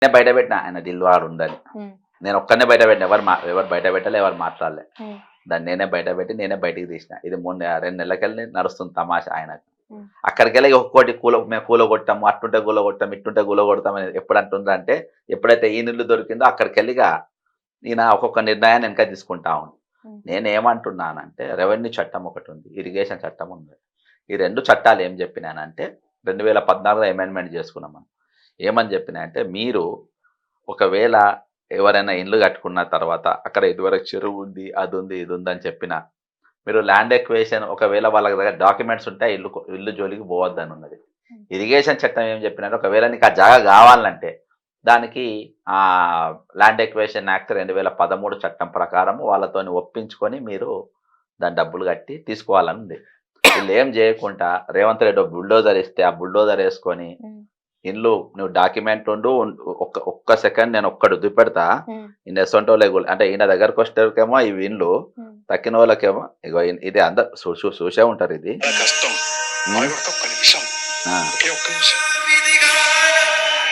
నేను బయట పెట్టిన ఆయన దిల్ వాడు ఉందని. నేను ఒక్కనే బయట పెట్టిన, ఎవరు బయట పెట్టలే, ఎవరు మాట్లాడలే. దాన్ని నేనే బయట పెట్టి నేనే బయటికి తీసిన. ఇది 2 నెలలకెళ్ళి నడుస్తుంది తమాషా ఆయనకు. అక్కడికెళ్ళి ఒక్కోటి మేము కూలగొట్టాము, అట్టుంటే కూలగొట్టాం, ఇట్టుంటే కూలగొడతాం అని ఎప్పుడు అంటుండ్రంటే, ఎప్పుడైతే ఈ ఇల్లు దొరికిందో అక్కడికెళ్ళిగా ఈయన ఒక్కొక్క నిర్ణయాన్ని వెనక తీసుకుంటా ఉంది. నేనేమంటున్నానంటే రెవెన్యూ చట్టం ఒకటి ఉంది, ఇరిగేషన్ చట్టం ఉంది. ఈ 2 చట్టాలు ఏం చెప్పినానంటే 2014లో అమెండ్మెంట్ చేసుకున్నాం మనం. ఏమని చెప్పినాయంటే, మీరు ఒకవేళ ఎవరైనా ఇల్లు కట్టుకున్న తర్వాత అక్కడ ఇదివరకు చెరువు ఉంది, అది ఉంది, ఇది ఉంది అని చెప్పినా, మీరు ల్యాండ్ ఎక్వేషన్ ఒకవేళ వాళ్ళ దగ్గర డాక్యుమెంట్స్ ఉంటే ఇల్లు జోలికి పోవద్దని ఉన్నది. ఇరిగేషన్ చట్టం ఏం చెప్పినారంటే, ఒకవేళ నీకు ఆ జాగా కావాలంటే దానికి ల్యాండ్ ఎక్వేషన్ యాక్ట్ 2013 చట్టం ప్రకారం వాళ్ళతోని ఒప్పించుకొని మీరు దాని డబ్బులు కట్టి తీసుకోవాలని ఉంది. వీళ్ళు ఏం చేయకుండా రేవంత్ రెడ్డి బుల్డోజర్ ఇస్తే ఆ బుల్డోజర్ వేసుకొని ఇల్లు నువ్వు డాక్యుమెంట్ ఉండు, ఒక్క సెకండ్ నేను ఒక్కడు చూపెడతా, ఈయన ఎసొంటోళ్ళే అంటే ఈయన దగ్గరకు వచ్చేకేమో ఇవి ఇండ్లు, తక్కిన వాళ్ళకేమో ఇగో ఇది అందరు చూసే ఉంటారు ఇది. కష్టం. ఆ.